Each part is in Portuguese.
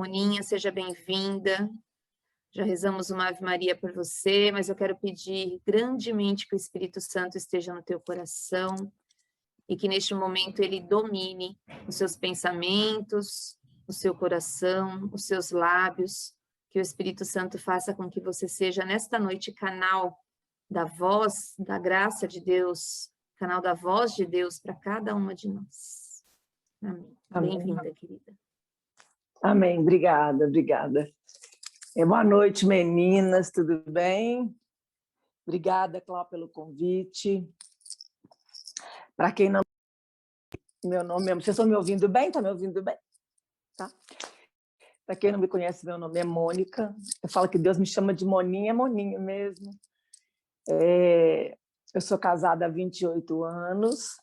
Moninha, seja bem-vinda. Já rezamos uma Ave Maria por você, mas eu quero pedir grandemente que o Espírito Santo esteja no teu coração e que neste momento ele domine os seus pensamentos, o seu coração, os seus lábios, que o Espírito Santo faça com que você seja nesta noite canal da voz, da graça de Deus, canal da voz de Deus para cada uma de nós. Amém. Bem-vinda, querida. Amém, obrigada. Boa noite, meninas, tudo bem? Obrigada, Cláudia, pelo convite. Para quem não... Meu nome é... Vocês estão me ouvindo bem? Estão me ouvindo bem? Tá? Para quem não me conhece, meu nome é Mônica. Eu falo que Deus me chama de Moninha, é Moninha mesmo. Eu sou casada há 28 anos,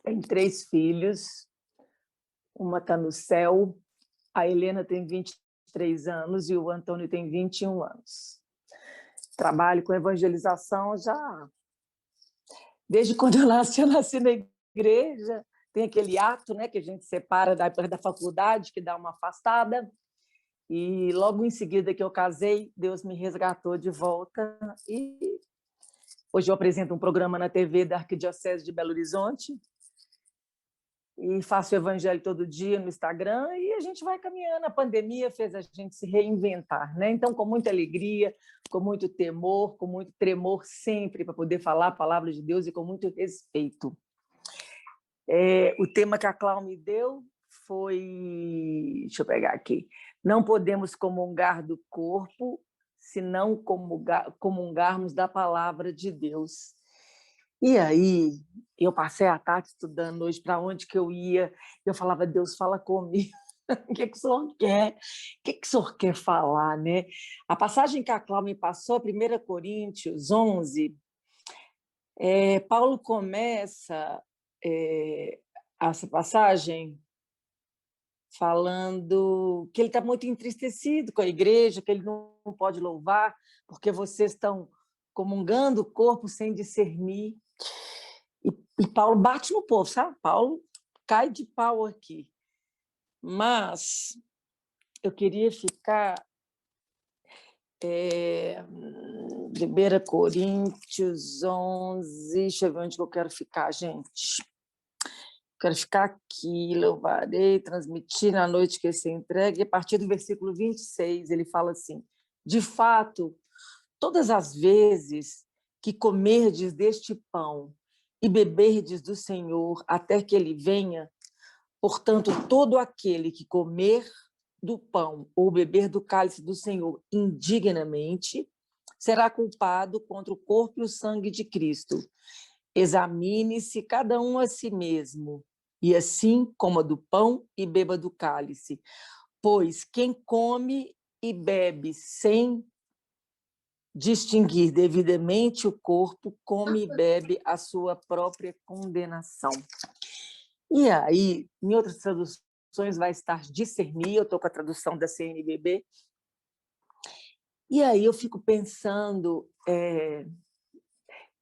tenho 3 filhos, uma está no céu, a Helena tem 23 anos e o Antônio tem 21 anos. Trabalho com evangelização já desde quando eu nasci na igreja. Tem aquele ato, né, que a gente separa da faculdade, que dá uma afastada. E logo em seguida que eu casei, Deus me resgatou de volta. E hoje eu apresento um programa na TV da Arquidiocese de Belo Horizonte. E faço evangelho todo dia no Instagram e a gente vai caminhando. A pandemia fez a gente se reinventar, né? Então, com muita alegria, com muito temor, com muito tremor sempre para poder falar a palavra de Deus e com muito respeito. O tema que a Cláudia me deu foi... Deixa eu pegar aqui. Não podemos comungar do corpo se não comungarmos da palavra de Deus. E aí, eu passei a tarde estudando hoje para onde que eu ia. Eu falava, Deus, fala comigo. O que o senhor quer? O que o senhor quer falar, né? A passagem que a Cláudia me passou, 1 Coríntios 11, Paulo começa essa passagem falando que ele está muito entristecido com a igreja, que ele não pode louvar, porque vocês estão comungando o corpo sem discernir. E Paulo bate no povo, sabe? Paulo cai de pau aqui. Mas eu queria ficar... 1 Coríntios 11... Deixa eu ver onde eu quero ficar, gente. Quero ficar aqui, louvarei, transmitir na noite que se entregue. E a partir do versículo 26, ele fala assim: de fato, todas as vezes que comerdes deste pão e beberdes do Senhor até que ele venha, portanto, todo aquele que comer do pão ou beber do cálice do Senhor indignamente será culpado contra o corpo e o sangue de Cristo. Examine-se cada um a si mesmo, e assim coma do pão e beba do cálice. Pois quem come e bebe sem distinguir devidamente o corpo, come e bebe a sua própria condenação. E aí, em outras traduções vai estar discernir, eu estou com a tradução da CNBB, e aí eu fico pensando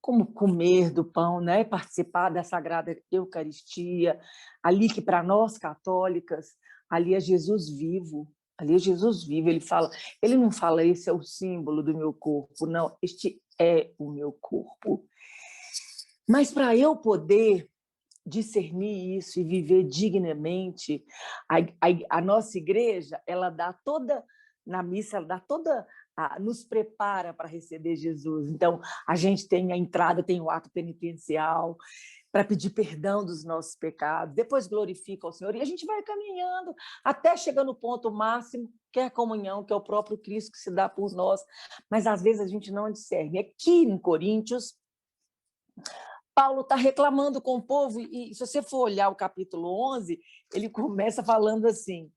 como comer do pão, né? Participar da Sagrada Eucaristia, ali que para nós católicas, ali é Jesus vivo. Ali é Jesus vivo, ele não fala, esse é o símbolo do meu corpo, não, este é o meu corpo. Mas para eu poder discernir isso e viver dignamente, a nossa igreja, ela dá toda, na missa, ela dá toda, nos prepara para receber Jesus. Então, a gente tem a entrada, tem o ato penitencial, para pedir perdão dos nossos pecados, depois glorifica ao Senhor, e a gente vai caminhando até chegar no ponto máximo, que é a comunhão, que é o próprio Cristo que se dá por nós, mas às vezes a gente não discerne. Aqui em Coríntios, Paulo está reclamando com o povo, e se você for olhar o capítulo 11, ele começa falando assim,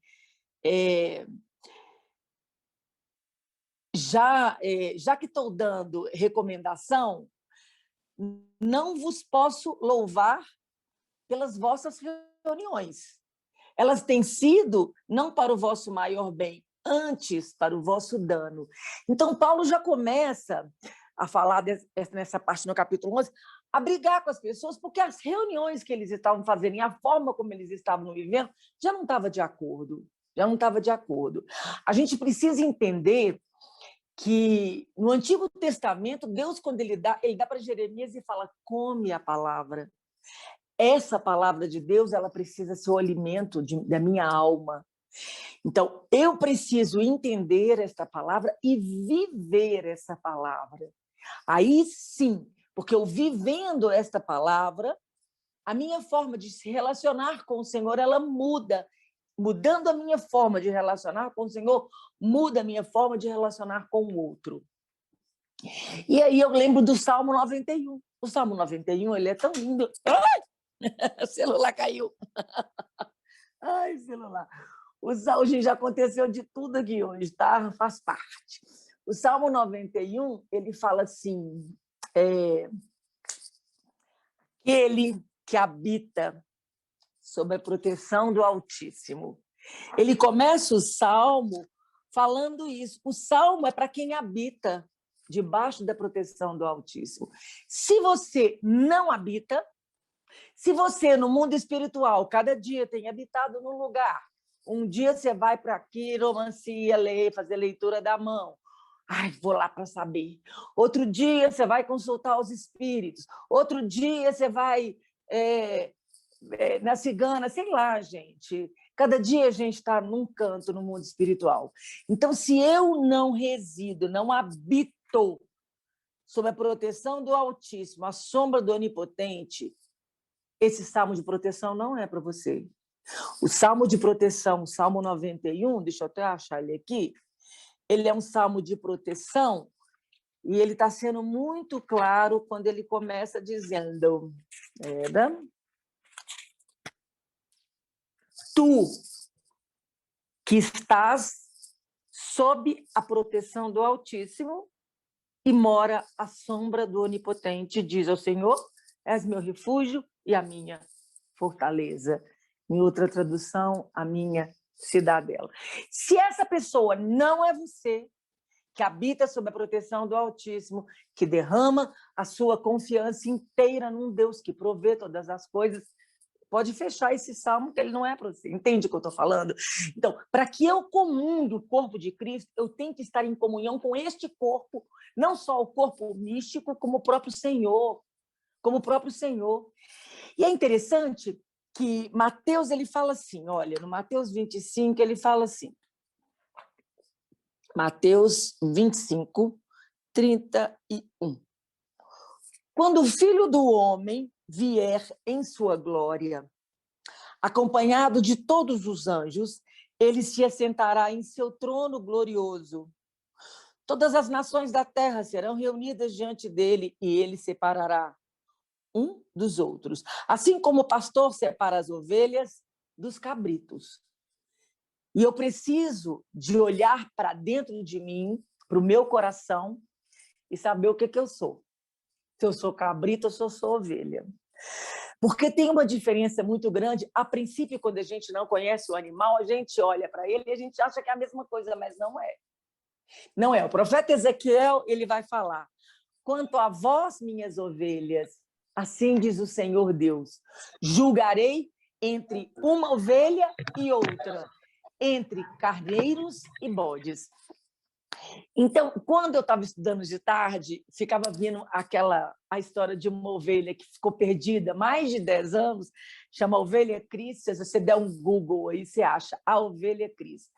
já que estou dando recomendação, não vos posso louvar pelas vossas reuniões. Elas têm sido não para o vosso maior bem, antes para o vosso dano. Então, Paulo já começa a falar nessa parte no capítulo 11, a brigar com as pessoas, porque as reuniões que eles estavam fazendo e a forma como eles estavam vivendo já não estava de acordo. já não estava de acordo. A gente precisa entender que no Antigo Testamento, Deus, quando ele dá para Jeremias e fala, come a palavra. Essa palavra de Deus, ela precisa ser o alimento da minha alma. Então, eu preciso entender esta palavra e viver essa palavra. Aí sim, porque eu vivendo esta palavra, a minha forma de se relacionar com o Senhor, ela muda. Mudando a minha forma de relacionar com o Senhor, muda a minha forma de relacionar com o outro. E aí eu lembro do Salmo 91. O Salmo 91, ele é tão lindo. Ai! O celular caiu. Ai, celular. Gente, já aconteceu de tudo aqui hoje, tá? Faz parte. O Salmo 91, ele fala assim, aquele que habita sob a proteção do Altíssimo. Ele começa o Salmo falando isso. O Salmo é para quem habita debaixo da proteção do Altíssimo. Se você não habita, se você, no mundo espiritual, cada dia tem habitado num lugar, um dia você vai para a quiromancia, fazer leitura da mão. Ai, vou lá para saber. Outro dia você vai consultar os espíritos. Outro dia você vai na cigana, sei lá, gente. Cada dia a gente está num canto no mundo espiritual. Então, se eu não resido, não habito sob a proteção do Altíssimo, a sombra do Onipotente, esse salmo de proteção não é para você. O salmo de proteção, o Salmo 91, deixa eu até achar ele aqui, ele é um salmo de proteção e ele está sendo muito claro quando ele começa dizendo... Tu, que estás sob a proteção do Altíssimo e mora à sombra do Onipotente, diz ao Senhor, és meu refúgio e a minha fortaleza. Em outra tradução, a minha cidadela. Se essa pessoa não é você, que habita sob a proteção do Altíssimo, que derrama a sua confiança inteira num Deus que provê todas as coisas, pode fechar esse salmo, que ele não é para você. Entende o que eu estou falando? Então, para que eu comungue o corpo de Cristo, eu tenho que estar em comunhão com este corpo, não só o corpo místico, como o próprio Senhor. Como o próprio Senhor. E é interessante que Mateus, ele fala assim, olha, no Mateus 25, ele fala assim, Mateus 25, 31. Quando o Filho do Homem vier em sua glória, acompanhado de todos os anjos, ele se assentará em seu trono glorioso. Todas as nações da terra serão reunidas diante dele e ele separará um dos outros, assim como o pastor separa as ovelhas dos cabritos. E eu preciso de olhar para dentro de mim, para o meu coração, e saber o que eu sou. Se eu sou cabrito ou se eu sou ovelha. Porque tem uma diferença muito grande. A princípio, quando a gente não conhece o animal, a gente olha para ele e a gente acha que é a mesma coisa, mas não é. Não é. O profeta Ezequiel, ele vai falar, quanto a vós, minhas ovelhas, assim diz o Senhor Deus, julgarei entre uma ovelha e outra, entre carneiros e bodes. Então, quando eu estava estudando de tarde, ficava vindo a história de uma ovelha que ficou perdida mais de 10 anos, chama Ovelha Cris. Se você der um Google aí, você acha a Ovelha Cris.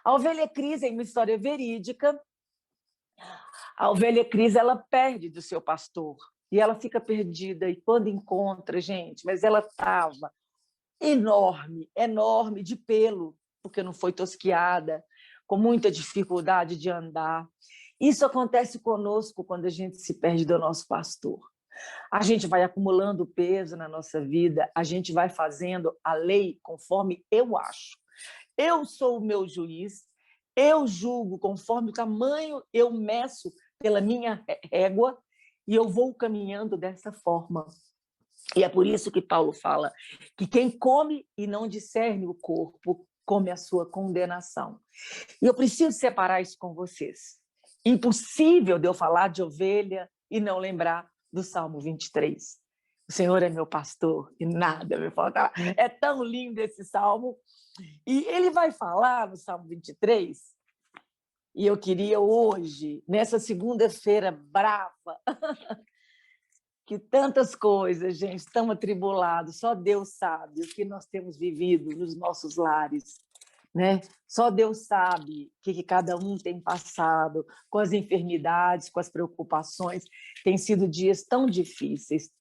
A Ovelha Cris é uma história verídica. A Ovelha Cris, ela perde do seu pastor e ela fica perdida. E quando encontra, gente, mas ela estava enorme, enorme, de pelo, porque não foi tosquiada, com muita dificuldade de andar. Isso acontece conosco quando a gente se perde do nosso pastor. A gente vai acumulando peso na nossa vida, a gente vai fazendo a lei conforme eu acho. Eu sou o meu juiz, eu julgo conforme o tamanho eu meço pela minha régua e eu vou caminhando dessa forma. E é por isso que Paulo fala que quem come e não discerne o corpo, come a sua condenação. E eu preciso separar isso com vocês. Impossível de eu falar de ovelha e não lembrar do Salmo 23. O Senhor é meu pastor e nada me faltará. É tão lindo esse salmo. E ele vai falar no Salmo 23, e eu queria hoje, nessa segunda-feira brava, que tantas coisas, gente, estão atribulados, só Deus sabe o que nós temos vivido nos nossos lares, né? Só Deus sabe o que cada um tem passado, com as enfermidades, com as preocupações. Tem sido dias tão difíceis,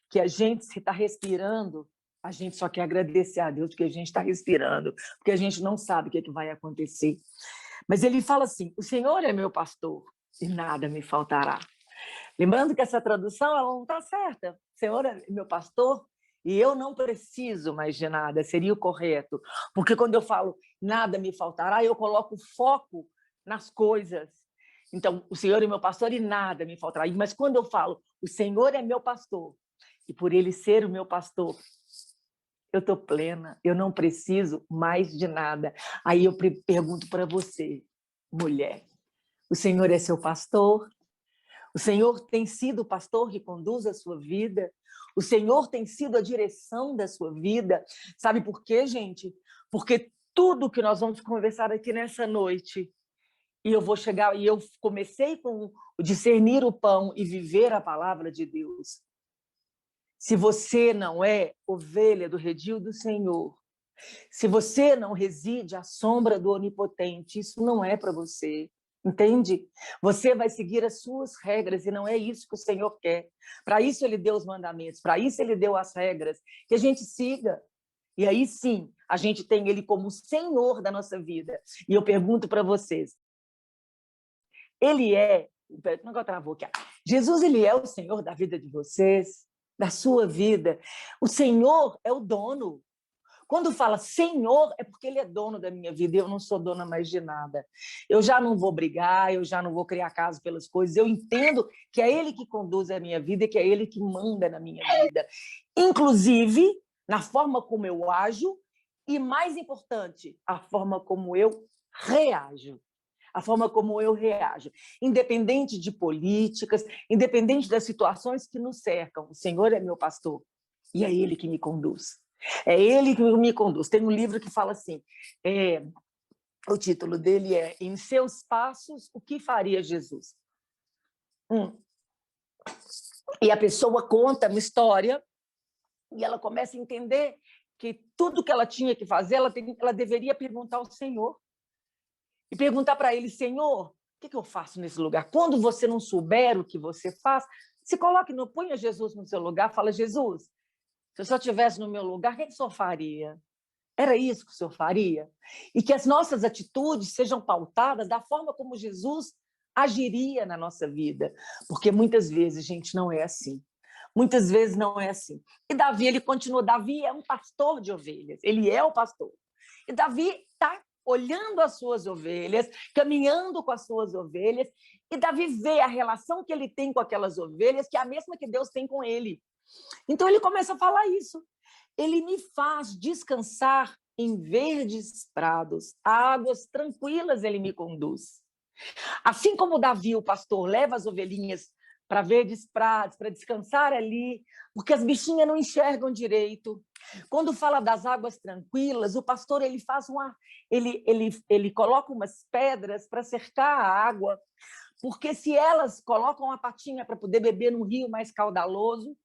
que a gente, se está respirando, a gente só quer agradecer a Deus porque a gente está respirando, porque a gente não sabe o que vai acontecer. Mas ele fala assim, o Senhor é meu pastor e nada me faltará. Lembrando que essa tradução ela não está certa. O Senhor é meu pastor e eu não preciso mais de nada, seria o correto. Porque quando eu falo nada me faltará, eu coloco foco nas coisas. Então, o Senhor é meu pastor e nada me faltará. Mas quando eu falo, o Senhor é meu pastor, e por ele ser o meu pastor, eu estou plena, eu não preciso mais de nada. Aí eu pergunto para você, mulher, o Senhor é seu pastor? O Senhor tem sido o pastor que conduz a sua vida? O Senhor tem sido a direção da sua vida? Sabe por quê, gente? Porque tudo que nós vamos conversar aqui nessa noite, e eu vou chegar, e eu comecei com o discernir o pão e viver a palavra de Deus. Se você não é ovelha do redil do Senhor, se você não reside à sombra do Onipotente, isso não é para você. Entende? Você vai seguir as suas regras e não é isso que o Senhor quer. Para isso ele deu os mandamentos, para isso ele deu as regras, que a gente siga. E aí sim, a gente tem ele como Senhor da nossa vida. E eu pergunto para vocês, ele é... Como é que eu travou aqui? Jesus, ele é o Senhor da vida de vocês, da sua vida. O Senhor é o dono. Quando fala Senhor, é porque ele é dono da minha vida, eu não sou dona mais de nada. Eu já não vou brigar, eu já não vou criar caso pelas coisas, eu entendo que é ele que conduz a minha vida e que é ele que manda na minha vida. Inclusive, na forma como eu ajo e, mais importante, a forma como eu reajo. A forma como eu reajo. Independente de políticas, independente das situações que nos cercam, o Senhor é meu pastor e é ele que me conduz. É ele que me conduz. Tem um livro que fala assim, o título dele é Em Seus Passos, o que faria Jesus? E a pessoa conta uma história e ela começa a entender que tudo que ela tinha que fazer, ela deveria perguntar ao Senhor. E perguntar para ele, Senhor, o que eu faço nesse lugar? Quando você não souber o que você faz, se coloque, ponha Jesus no seu lugar, fala, Jesus, se o senhor estivesse no meu lugar, o que o senhor faria? Era isso que o senhor faria? E que as nossas atitudes sejam pautadas da forma como Jesus agiria na nossa vida. Porque muitas vezes, gente, não é assim. Muitas vezes não é assim. E Davi, ele continua. Davi é um pastor de ovelhas. Ele é o pastor. E Davi está olhando as suas ovelhas, caminhando com as suas ovelhas. E Davi vê a relação que ele tem com aquelas ovelhas, que é a mesma que Deus tem com ele. Então, ele começa a falar isso. Ele me faz descansar em verdes prados, águas tranquilas ele me conduz. Assim como Davi, o pastor, leva as ovelhinhas para verdes prados, para descansar ali, porque as bichinhas não enxergam direito. Quando fala das águas tranquilas, o pastor ele faz ele coloca umas pedras para cercar a água, porque se elas colocam a patinha para poder beber num rio mais caudaloso,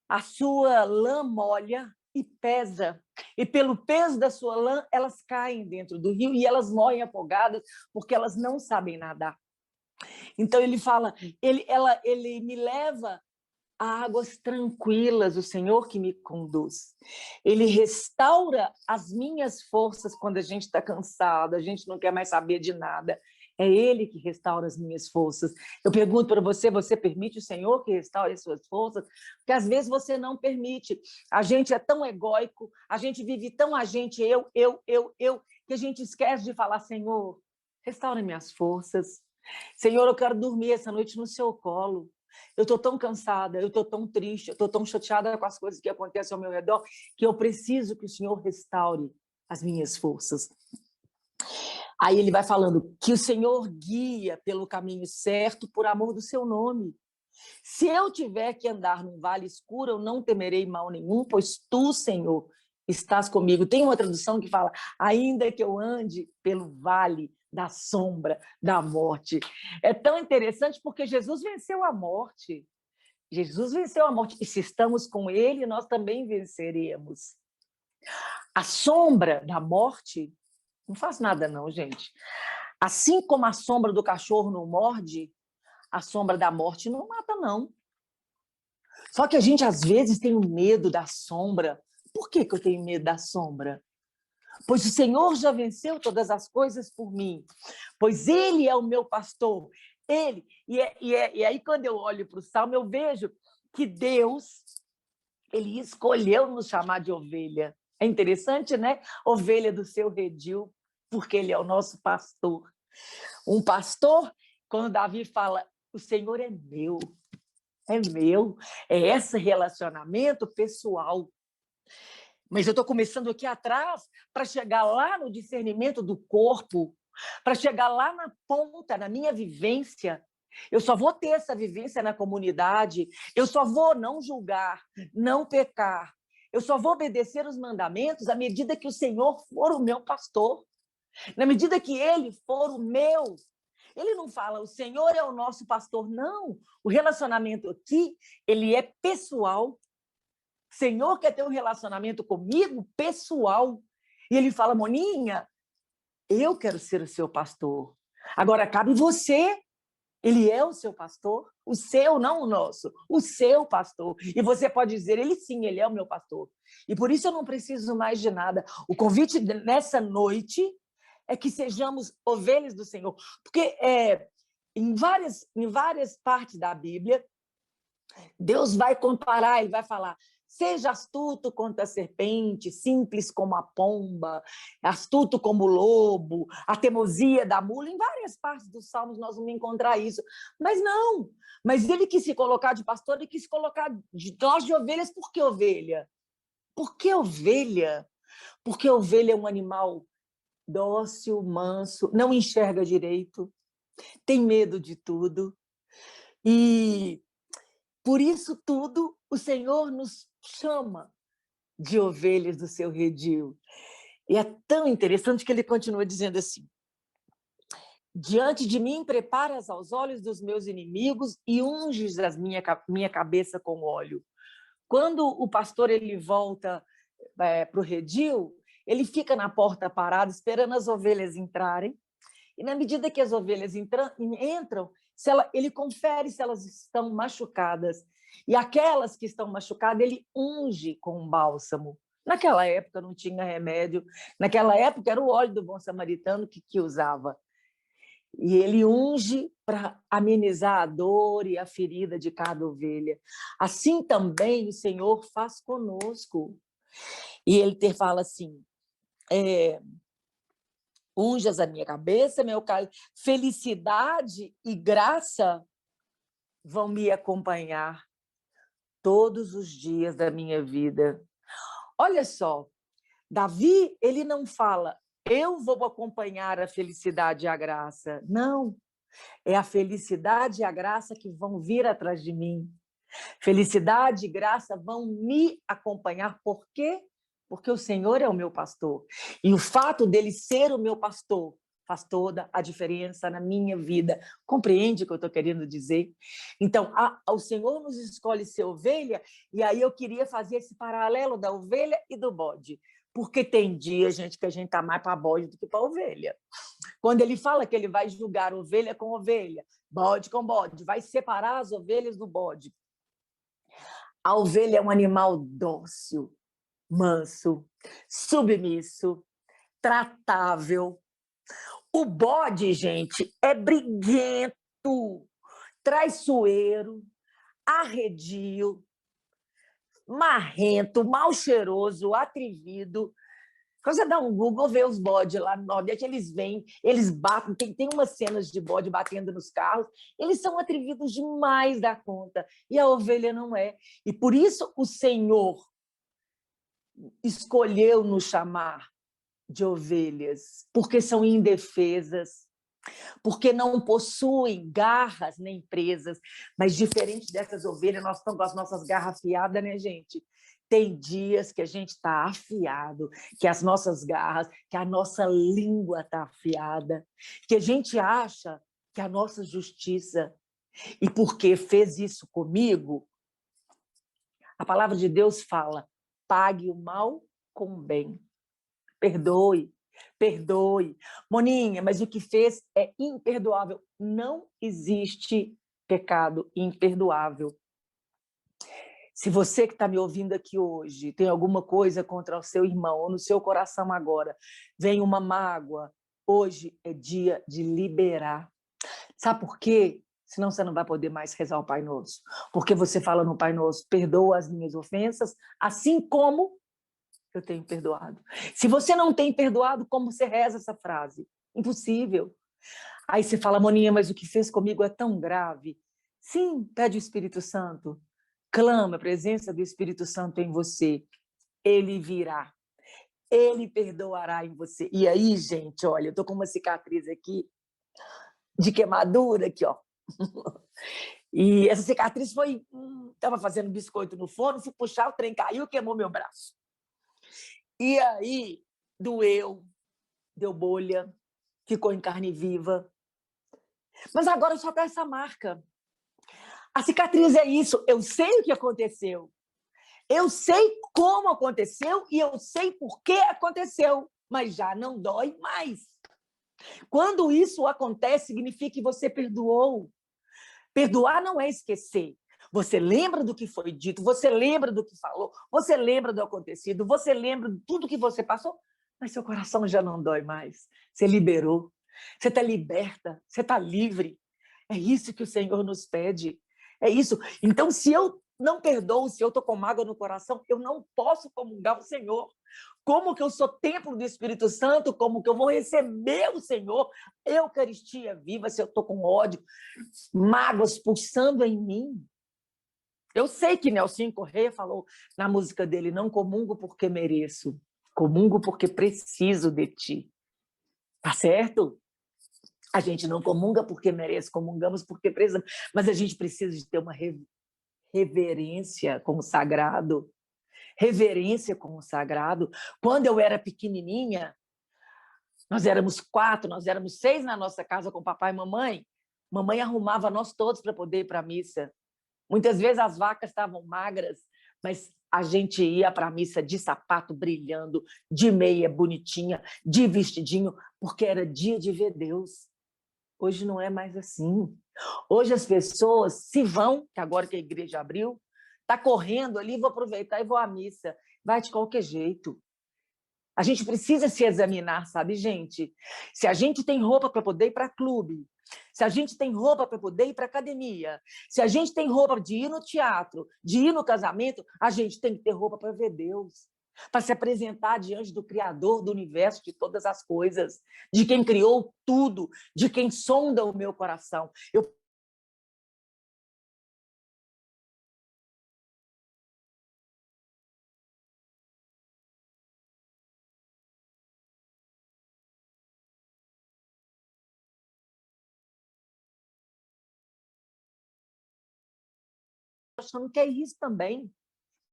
a sua lã molha e pesa. E pelo peso da sua lã, elas caem dentro do rio e elas morrem afogadas porque elas não sabem nadar. Então, ele fala, ele me leva a águas tranquilas, o Senhor que me conduz. Ele restaura as minhas forças quando a gente está cansado, a gente não quer mais saber de nada. É ele que restaura as minhas forças. Eu pergunto para você, você permite o Senhor que restaure as suas forças? Porque às vezes você não permite. A gente é tão egóico, a gente vive tão a gente, eu, que a gente esquece de falar, Senhor, restaura minhas forças. Senhor, eu quero dormir essa noite no seu colo. Eu estou tão cansada, eu estou tão triste, eu estou tão chateada com as coisas que acontecem ao meu redor, que eu preciso que o Senhor restaure as minhas forças. Aí ele vai falando que o Senhor guia pelo caminho certo por amor do seu nome. Se eu tiver que andar num vale escuro, eu não temerei mal nenhum, pois tu, Senhor, estás comigo. Tem uma tradução que fala, ainda que eu ande pelo vale da sombra da morte. É tão interessante porque Jesus venceu a morte. Jesus venceu a morte. E se estamos com ele, nós também venceremos. A sombra da morte não faz nada não, gente. Assim como a sombra do cachorro não morde, a sombra da morte não mata, não. Só que a gente, às vezes, tem medo da sombra. Por que eu tenho medo da sombra? Pois o Senhor já venceu todas as coisas por mim. Pois Ele é o meu pastor. Ele. E aí, quando eu olho para o Salmo, eu vejo que Deus, Ele escolheu nos chamar de ovelha. É interessante, né? Ovelha do seu redil, porque Ele é o nosso pastor. Um pastor, quando Davi fala, o Senhor é meu, é esse relacionamento pessoal. Mas eu estou começando aqui atrás para chegar lá no discernimento do corpo, para chegar lá na ponta, na minha vivência. Eu só vou ter essa vivência na comunidade, eu só vou não julgar, não pecar, eu só vou obedecer os mandamentos à medida que o Senhor for o meu pastor, na medida que Ele for o meu. Ele não fala, o Senhor é o nosso pastor, não. O relacionamento aqui, ele é pessoal. O Senhor quer ter um relacionamento comigo pessoal. E ele fala, Moninha, eu quero ser o seu pastor. Agora, cabe você. Ele é o seu pastor, o seu, não o nosso, o seu pastor. E você pode dizer, ele sim, ele é o meu pastor. E por isso eu não preciso mais de nada. O convite nessa noite é que sejamos ovelhas do Senhor. Porque em várias partes da Bíblia, Deus vai comparar, ele vai falar, seja astuto quanto a serpente, simples como a pomba, astuto como o lobo, a teimosia da mula. Em várias partes dos Salmos nós vamos encontrar isso. Mas não, mas ele quis se colocar de pastor, ele quis colocar nós de ovelhas. Por que ovelha? Por que ovelha? Porque ovelha é um animal dócil, manso, não enxerga direito, tem medo de tudo. E por isso tudo, o Senhor nos chama de ovelhas do seu redil. E é tão interessante que ele continua dizendo assim, diante de mim preparas aos olhos dos meus inimigos e unges a minha cabeça com óleo. Quando o pastor ele volta para o redil, ele fica na porta parado, esperando as ovelhas entrarem. E na medida que as ovelhas entram, ele confere se elas estão machucadas. E aquelas que estão machucadas, ele unge com um bálsamo. Naquela época não tinha remédio, naquela época era o óleo do bom samaritano que usava. E ele unge para amenizar a dor e a ferida de cada ovelha. Assim também o Senhor faz conosco. E ele fala assim, unjas a minha cabeça, meu cálice, felicidade e graça vão me acompanhar todos os dias da minha vida. Olha só, Davi, ele não fala, eu vou acompanhar a felicidade e a graça. Não, é a felicidade e a graça que vão vir atrás de mim. Felicidade e graça vão me acompanhar. Por quê? Porque o Senhor é o meu pastor. E o fato dele ser o meu pastor faz toda a diferença na minha vida. Compreende o que eu estou querendo dizer? Então, o Senhor nos escolhe ser ovelha, e aí eu queria fazer esse paralelo da ovelha e do bode. Porque tem dia, gente, que a gente está mais para bode do que para ovelha. Quando ele fala que ele vai julgar ovelha com ovelha, bode com bode, vai separar as ovelhas do bode. A ovelha é um animal dócil, manso, submisso, tratável. O bode, gente, é briguento, traiçoeiro, arredio, marrento, mal cheiroso, atrevido. Quando você dá um Google, vê os bodes lá no Nordeste, eles vêm, eles batem, tem umas cenas de bode batendo nos carros, eles são atrevidos demais da conta, e a ovelha não é. E por isso o Senhor escolheu nos chamar de ovelhas, porque são indefesas, porque não possuem garras nem presas, mas diferente dessas ovelhas, nós estamos com as nossas garras afiadas, né, gente? Tem dias que a gente está afiado, que as nossas garras, que a nossa língua está afiada, que a gente acha que a nossa justiça, e porque fez isso comigo, a palavra de Deus fala, pague o mal com o bem. Perdoe, perdoe. Moninha, mas o que fez é imperdoável. Não existe pecado imperdoável. Se você que está me ouvindo aqui hoje tem alguma coisa contra o seu irmão ou no seu coração agora, vem uma mágoa, hoje é dia de liberar. Sabe por quê? Senão você não vai poder mais rezar o Pai Nosso. Porque você fala no Pai Nosso, perdoa as minhas ofensas, assim como eu tenho perdoado. Se você não tem perdoado, como você reza essa frase? Impossível. Aí você fala, Moninha, mas o que fez comigo é tão grave. Sim, pede o Espírito Santo. Clama a presença do Espírito Santo em você. Ele virá. Ele perdoará em você. E aí, gente, olha, eu estou com uma cicatriz aqui de queimadura, aqui, ó. E essa cicatriz foi... Estava fazendo biscoito no forno, fui puxar, o trem caiu, queimou meu braço. E aí, doeu, deu bolha, ficou em carne viva. Mas agora eu só tenho essa marca. A cicatriz é isso, eu sei o que aconteceu. Eu sei como aconteceu e eu sei por que aconteceu, mas já não dói mais. Quando isso acontece, significa que você perdoou. Perdoar não é esquecer. Você lembra do que foi dito, você lembra do que falou, você lembra do acontecido, você lembra de tudo que você passou, mas seu coração já não dói mais. Você liberou, você está liberta, você está livre. É isso que o Senhor nos pede. É isso. Então, se eu não perdoo, se eu estou com mágoa no coração, eu não posso comungar o Senhor. Como que eu sou templo do Espírito Santo, como que eu vou receber o Senhor, Eucaristia viva, se eu estou com ódio, mágoas pulsando em mim. Eu sei que Nelson Correia falou na música dele, não comungo porque mereço, comungo porque preciso de ti. Tá certo? A gente não comunga porque merece, comungamos porque precisamos, mas a gente precisa de ter uma reverência com o sagrado. Reverência com o sagrado. Quando eu era pequenininha, nós éramos 4, nós éramos 6 na nossa casa com papai e mamãe. Mamãe arrumava nós todos para poder ir para a missa. Muitas vezes as vacas estavam magras, mas a gente ia para a missa de sapato brilhando, de meia bonitinha, de vestidinho, porque era dia de ver Deus. Hoje não é mais assim. Hoje as pessoas se vão, que agora que a igreja abriu, está correndo ali, vou aproveitar e vou à missa. Vai de qualquer jeito. A gente precisa se examinar, sabe, gente? Se a gente tem roupa para poder ir para clube, se a gente tem roupa para poder ir para academia, se a gente tem roupa de ir no teatro, de ir no casamento, a gente tem que ter roupa para ver Deus, para se apresentar diante do Criador do universo, de todas as coisas, de quem criou tudo, de quem sonda o meu coração. Eu achando que é isso também,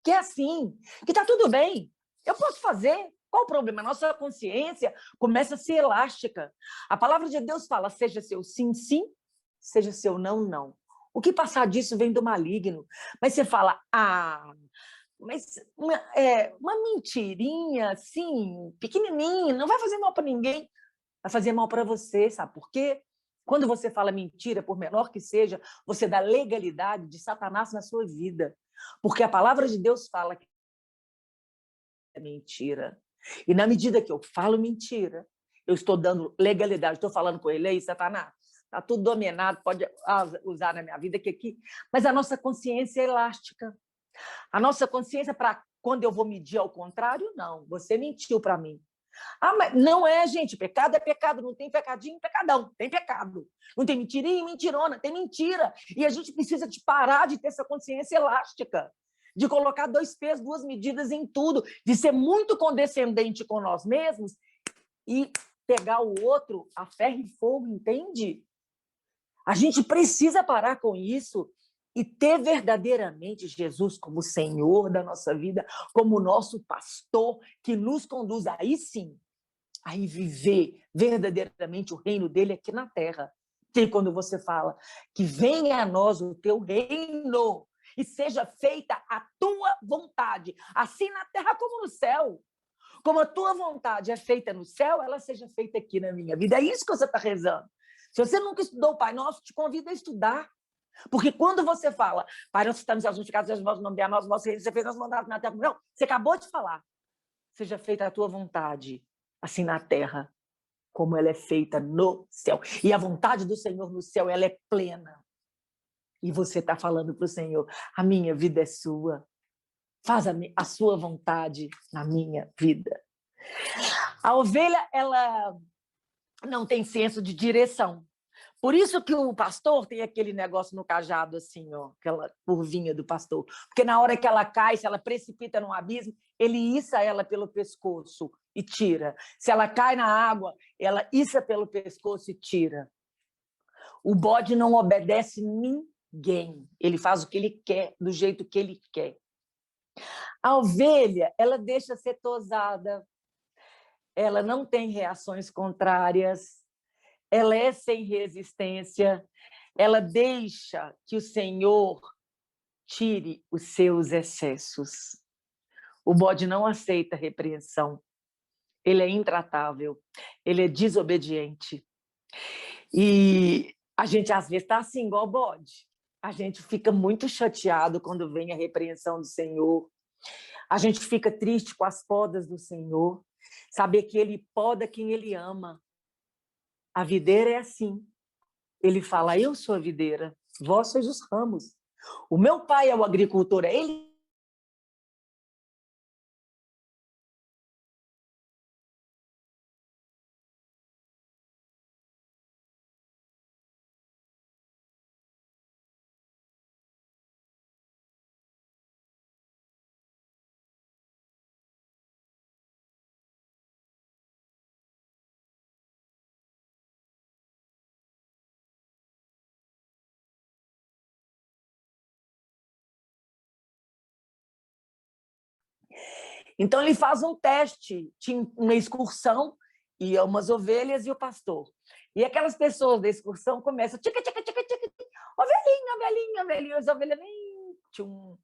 que é assim, que está tudo bem, eu posso fazer, qual o problema? A nossa consciência começa a ser elástica. A palavra de Deus fala, seja seu sim, sim, seja seu não, não. O que passar disso vem do maligno. Mas você fala, mas uma mentirinha, assim, pequenininha, não vai fazer mal para ninguém, vai fazer mal para você, sabe por quê? Quando você fala mentira, por menor que seja, você dá legalidade de Satanás na sua vida. Porque a palavra de Deus fala que é mentira. E na medida que eu falo mentira, eu estou dando legalidade, estou falando com ele, aí, Satanás, está tudo dominado, pode usar na minha vida que aqui. Mas a nossa consciência é elástica. A nossa consciência, para quando eu vou medir ao contrário, não. Você mentiu para mim. Mas não é, gente. Pecado é pecado. Não tem pecadinho, pecadão. Tem pecado. Não tem mentirinha, mentirona. Tem mentira. E a gente precisa de parar de ter essa consciência elástica, de colocar 2 pesos, 2 medidas em tudo, de ser muito condescendente com nós mesmos e pegar o outro a ferro e fogo, entende? A gente precisa parar com isso e ter verdadeiramente Jesus como Senhor da nossa vida, como nosso pastor, que nos conduz aí sim, aí viver verdadeiramente o reino dele aqui na terra. E quando você fala que venha a nós o teu reino e seja feita a tua vontade, assim na terra como no céu. Como a tua vontade é feita no céu, ela seja feita aqui na minha vida. É isso que você está rezando. Se você nunca estudou o Pai Nosso, te convido a estudar. Porque quando você fala, Pai Nosso que está nos céus, santificado seja o vosso nome, venha a nós o vosso reino, você fez as vontades na terra. Não, você acabou de falar. Seja feita a tua vontade, assim na terra, como ela é feita no céu. E a vontade do Senhor no céu, ela é plena. E você está falando para o Senhor, a minha vida é sua. Faz a sua vontade na minha vida. A ovelha, ela não tem senso de direção. Por isso que o pastor tem aquele negócio no cajado, assim, ó, aquela curvinha do pastor. Porque na hora que ela cai, se ela precipita num abismo, ele issa ela pelo pescoço e tira. Se ela cai na água, ela issa pelo pescoço e tira. O bode não obedece ninguém. Ele faz o que ele quer, do jeito que ele quer. A ovelha, ela deixa ser tosada, ela não tem reações contrárias, ela é sem resistência, ela deixa que o Senhor tire os seus excessos. O bode não aceita repreensão, ele é intratável, ele é desobediente. E a gente, às vezes, está assim, igual o bode. A gente fica muito chateado quando vem a repreensão do Senhor. A gente fica triste com as podas do Senhor. Saber que Ele poda quem Ele ama. A videira é assim. Ele fala, eu sou a videira, vós sois os ramos. O meu pai é o agricultor, é ele. Então ele faz um teste, tinha uma excursão, e umas ovelhas e o pastor. E aquelas pessoas da excursão começam, tica, tica, tica, tica, tica, ovelhinha, ovelhinha, ovelhinha, as ovelhas nem tinham.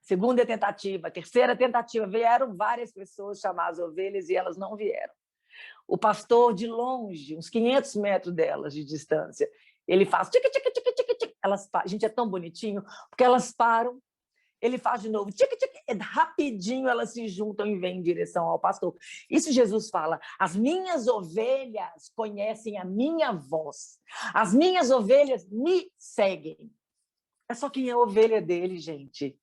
Segunda tentativa, terceira tentativa, vieram várias pessoas chamar as ovelhas e elas não vieram. O pastor, de longe, uns 500 metros delas de distância, ele faz tica, tica, tica, tica, tica. Elas, gente, é tão bonitinho, porque elas param, ele faz de novo, tica, tica, rapidinho elas se juntam e vêm em direção ao pastor. Isso Jesus fala, as minhas ovelhas conhecem a minha voz, as minhas ovelhas me seguem. É só quem é ovelha dele, gente.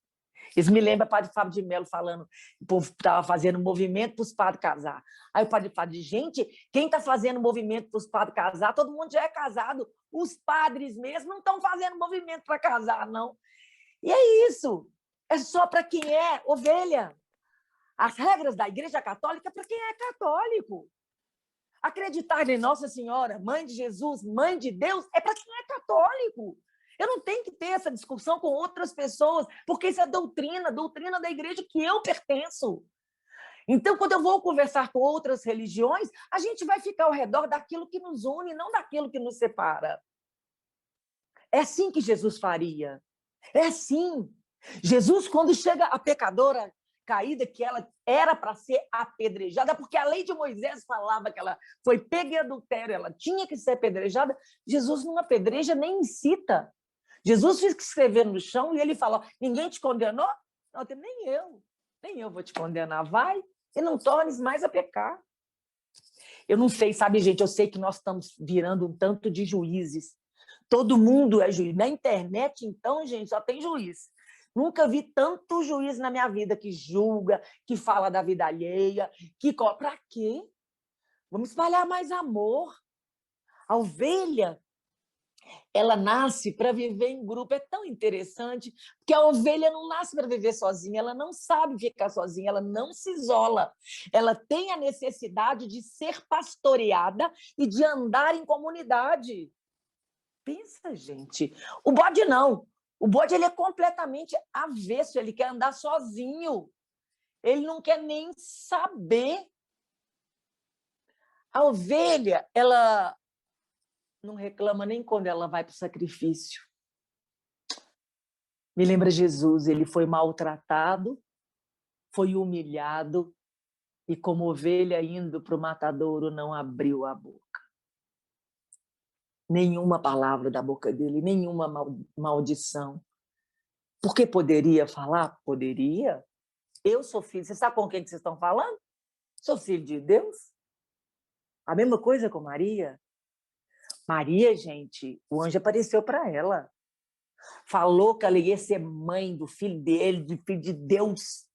Isso me lembra o padre Fábio de Mello falando, o povo estava fazendo movimento para os padres casar. Aí o padre fala, gente, quem está fazendo movimento para os padres casar, todo mundo já é casado. Os padres mesmo não estão fazendo movimento para casar, não. E é isso. É só para quem é ovelha. As regras da Igreja Católica é para quem é católico. Acreditar em Nossa Senhora, Mãe de Jesus, Mãe de Deus, é para quem é católico. Eu não tenho que ter essa discussão com outras pessoas, porque isso é doutrina da igreja que eu pertenço. Então, quando eu vou conversar com outras religiões, a gente vai ficar ao redor daquilo que nos une, não daquilo que nos separa. É assim que Jesus faria. É assim. Jesus, quando chega a pecadora caída, que ela era para ser apedrejada, porque a lei de Moisés falava que ela foi pega em adultério, ela tinha que ser apedrejada, Jesus não apedreja nem incita. Jesus fez que escrever no chão e ele fala, ninguém te condenou? Não, nem eu vou te condenar, vai e não tornes mais a pecar. Eu não sei, sabe, gente, eu sei que nós estamos virando um tanto de juízes. Todo mundo é juiz. Na internet, então, gente, só tem juiz. Nunca vi tanto juiz na minha vida que julga, que fala da vida alheia, que... Para quê? Vamos espalhar mais amor. A ovelha, Ela nasce para viver em grupo. É tão interessante, porque a ovelha não nasce para viver sozinha, ela não sabe ficar sozinha, ela não se isola. Ela tem a necessidade de ser pastoreada e de andar em comunidade. Pensa, gente. O bode não. O bode ele é completamente avesso, ele quer andar sozinho. Ele não quer nem saber. A ovelha, ela não reclama nem quando ela vai para o sacrifício. Me lembra Jesus, ele foi maltratado, foi humilhado e como ovelha indo para o matadouro não abriu a boca. Nenhuma palavra da boca dele, nenhuma maldição. Porque poderia falar? Poderia. Eu sou filho. Você sabe com quem que vocês estão falando? Sou filho de Deus. A mesma coisa com Maria. Maria, gente, o anjo apareceu para ela. Falou que ela ia ser mãe do filho dele, do filho de Deus.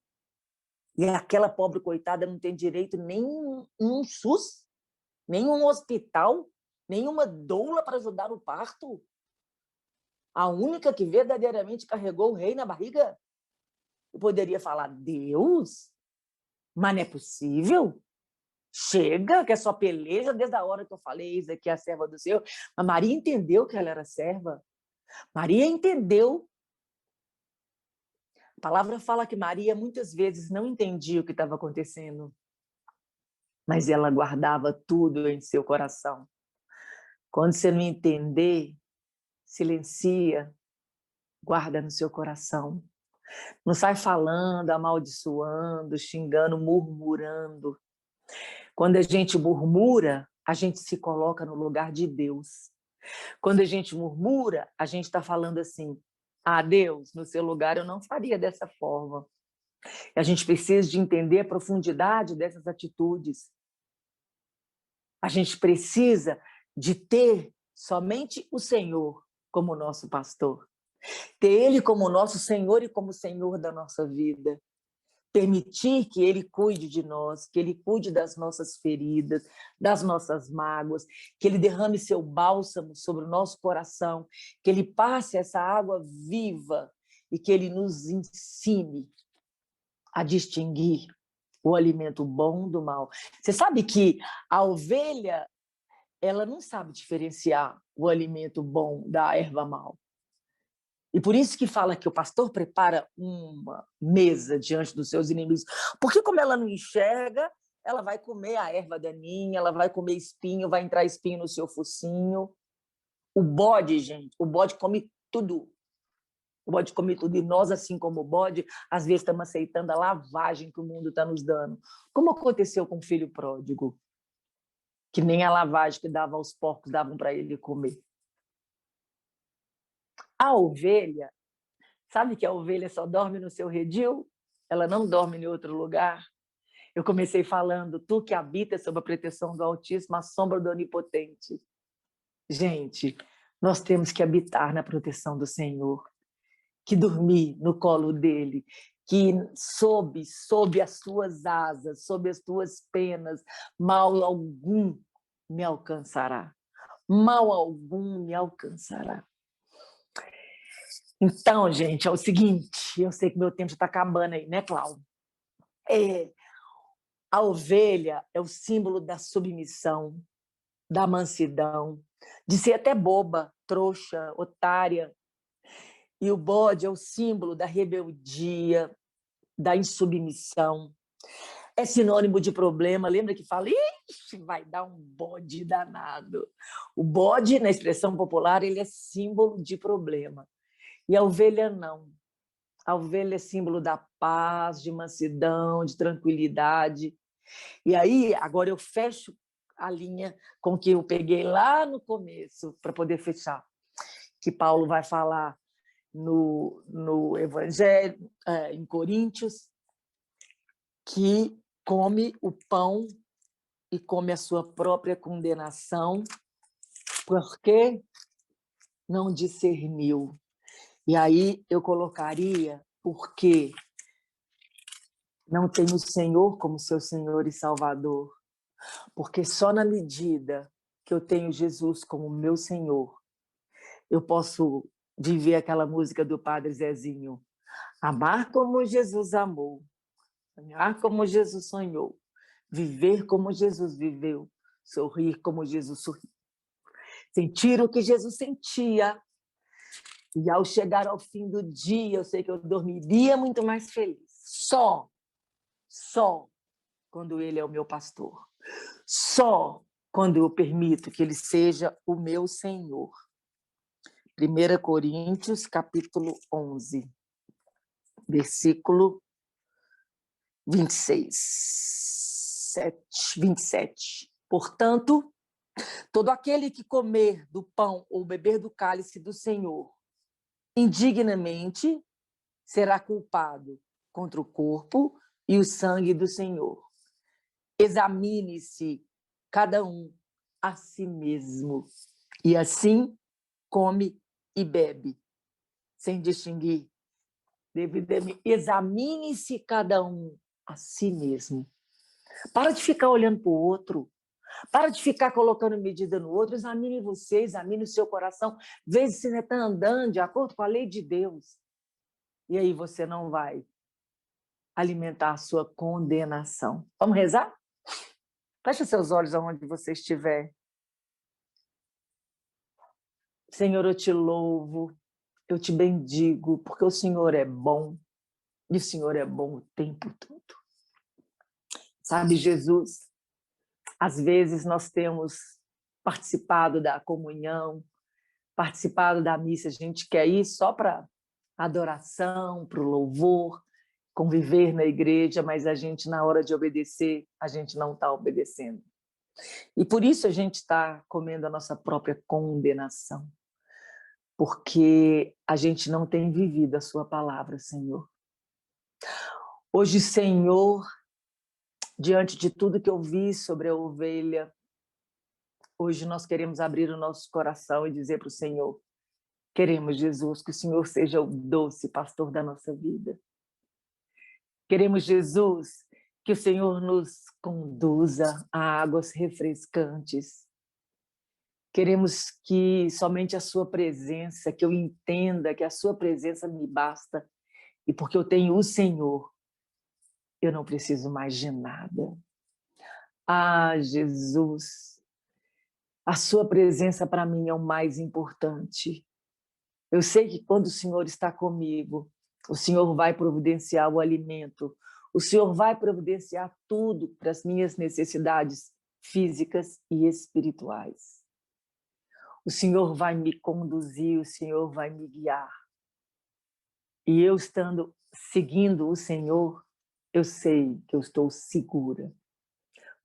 E aquela pobre coitada não tem direito nem um SUS, nenhum hospital, nenhuma doula para ajudar no parto. A única que verdadeiramente carregou o rei na barriga. Eu poderia falar, Deus? Mas não é possível? Chega, que é só peleja desde a hora que eu falei, isso aqui é a serva do Senhor. Mas Maria entendeu que ela era serva. Maria entendeu. A palavra fala que Maria muitas vezes não entendia o que estava acontecendo, mas ela guardava tudo em seu coração. Quando você não entender, silencia, guarda no seu coração. Não sai falando, amaldiçoando, xingando, murmurando. Quando a gente murmura, a gente se coloca no lugar de Deus. Quando a gente murmura, a gente está falando assim, Deus, no seu lugar eu não faria dessa forma. A gente precisa de entender a profundidade dessas atitudes. A gente precisa de ter somente o Senhor como nosso pastor. Ter Ele como nosso Senhor e como Senhor da nossa vida. Permitir que Ele cuide de nós, que Ele cuide das nossas feridas, das nossas mágoas, que Ele derrame seu bálsamo sobre o nosso coração, que Ele passe essa água viva e que Ele nos ensine a distinguir o alimento bom do mal. Você sabe que a ovelha, ela não sabe diferenciar o alimento bom da erva mal. E por isso que fala que o pastor prepara uma mesa diante dos seus inimigos. Porque como ela não enxerga, ela vai comer a erva daninha, ela vai comer espinho, vai entrar espinho no seu focinho. O bode, gente, o bode come tudo. O bode come tudo. E nós, assim como o bode, às vezes estamos aceitando a lavagem que o mundo está nos dando. Como aconteceu com o filho pródigo? Que nem a lavagem que dava aos porcos davam para ele comer. A ovelha, sabe que a ovelha só dorme no seu redil? Ela não dorme em outro lugar. Eu comecei falando, tu que habita sob a proteção do Altíssimo, a sombra do Onipotente. Gente, nós temos que habitar na proteção do Senhor, que dormir no colo dele, que sob as tuas asas, sob as tuas penas, mal algum me alcançará. Mal algum me alcançará. Então, gente, é o seguinte, eu sei que meu tempo já está acabando aí, né, Cláudio? A ovelha é o símbolo da submissão, da mansidão, de ser até boba, trouxa, otária. E o bode é o símbolo da rebeldia, da insubmissão. É sinônimo de problema. Lembra que fala, ixi, vai dar um bode danado. O bode, na expressão popular, ele é símbolo de problema. E a ovelha não. A ovelha é símbolo da paz, de mansidão, de tranquilidade. E aí, agora eu fecho a linha com que eu peguei lá no começo, para poder fechar, que Paulo vai falar no Evangelho, em Coríntios, que come o pão e come a sua própria condenação, porque não discerniu. E aí eu colocaria porque não tem o Senhor como seu Senhor e Salvador, porque só na medida que eu tenho Jesus como meu Senhor, eu posso viver aquela música do Padre Zezinho. Amar como Jesus amou, sonhar como Jesus sonhou, viver como Jesus viveu, sorrir como Jesus sorriu, sentir o que Jesus sentia. E ao chegar ao fim do dia, eu sei que eu dormiria muito mais feliz. Só quando Ele é o meu pastor. Só quando eu permito que Ele seja o meu Senhor. 1 Coríntios, capítulo 11, versículo 27. Portanto, todo aquele que comer do pão ou beber do cálice do Senhor indignamente será culpado contra o corpo e o sangue do Senhor. Examine-se cada um a si mesmo, e assim come e bebe, sem distinguir devidamente. Examine-se cada um a si mesmo. Para de ficar olhando para o outro. Para de ficar colocando medida no outro. Examine você, examine o seu coração. Veja se você está andando de acordo com a lei de Deus. E aí você não vai alimentar a sua condenação. Vamos rezar? Feche seus olhos aonde você estiver. Senhor, eu te louvo, eu te bendigo, porque o Senhor é bom, e o Senhor é bom o tempo todo. Sabe, Jesus, às vezes nós temos participado da comunhão, participado da missa, a gente quer ir só para adoração, para o louvor, conviver na igreja, mas a gente, na hora de obedecer, a gente não está obedecendo. E por isso a gente está comendo a nossa própria condenação, porque a gente não tem vivido a sua palavra, Senhor. Hoje, Senhor, diante de tudo que eu vi sobre a ovelha, hoje nós queremos abrir o nosso coração e dizer para o Senhor, queremos, Jesus, que o Senhor seja o doce pastor da nossa vida. Queremos, Jesus, que o Senhor nos conduza a águas refrescantes. Queremos que somente a sua presença, que eu entenda que a sua presença me basta. E porque eu tenho o Senhor, eu não preciso mais de nada. Ah, Jesus, a sua presença para mim é o mais importante. Eu sei que quando o Senhor está comigo, o Senhor vai providenciar o alimento, o Senhor vai providenciar tudo para as minhas necessidades físicas e espirituais. O Senhor vai me conduzir, o Senhor vai me guiar. E eu estando seguindo o Senhor, eu sei que eu estou segura.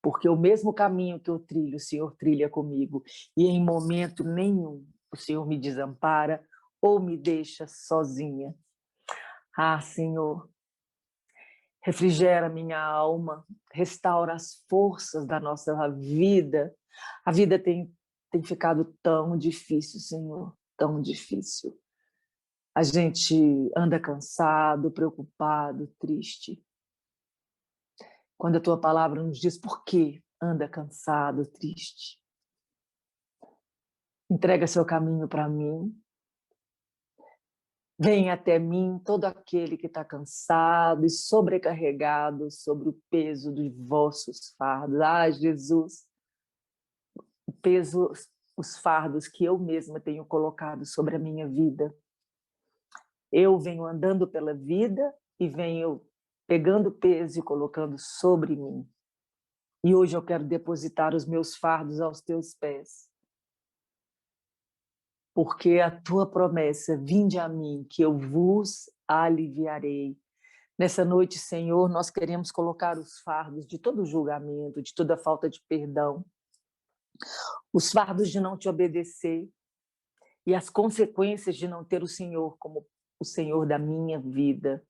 Porque o mesmo caminho que eu trilho, o Senhor trilha comigo. E em momento nenhum o Senhor me desampara ou me deixa sozinha. Ah, Senhor, refrigera minha alma, restaura as forças da nossa vida. A vida tem ficado tão difícil, Senhor, tão difícil. A gente anda cansado, preocupado, triste. Quando a tua palavra nos diz por que anda cansado, triste. Entrega seu caminho para mim. Vem até mim todo aquele que está cansado e sobrecarregado sobre o peso dos vossos fardos. Ah, Jesus, o peso, os fardos que eu mesma tenho colocado sobre a minha vida. Eu venho andando pela vida e venho pegando peso e colocando sobre mim. E hoje eu quero depositar os meus fardos aos teus pés. Porque a tua promessa, vinde a mim, que eu vos aliviarei. Nessa noite, Senhor, nós queremos colocar os fardos de todo julgamento, de toda falta de perdão, os fardos de não te obedecer e as consequências de não ter o Senhor como o Senhor da minha vida.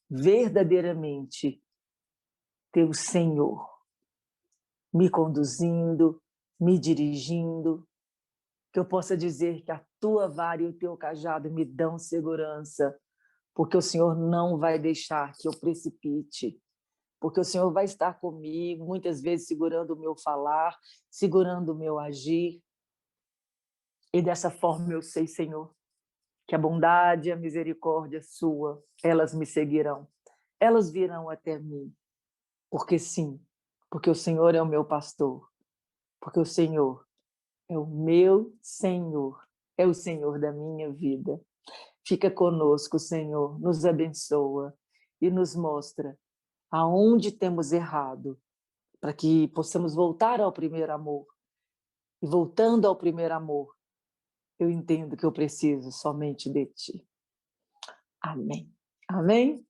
Verdadeiramente, ter o Senhor me conduzindo, me dirigindo, que eu possa dizer que a tua vara e o teu cajado me dão segurança, porque o Senhor não vai deixar que eu precipite, porque o Senhor vai estar comigo, muitas vezes segurando o meu falar, segurando o meu agir. E dessa forma eu sei, Senhor, que a bondade e a misericórdia sua, elas me seguirão. Elas virão até mim. Porque sim, porque o Senhor é o meu pastor. Porque o Senhor é o meu Senhor. É o Senhor da minha vida. Fica conosco, Senhor. Nos abençoa e nos mostra aonde temos errado, para que possamos voltar ao primeiro amor. E voltando ao primeiro amor, eu entendo que eu preciso somente de Ti. Amém. Amém?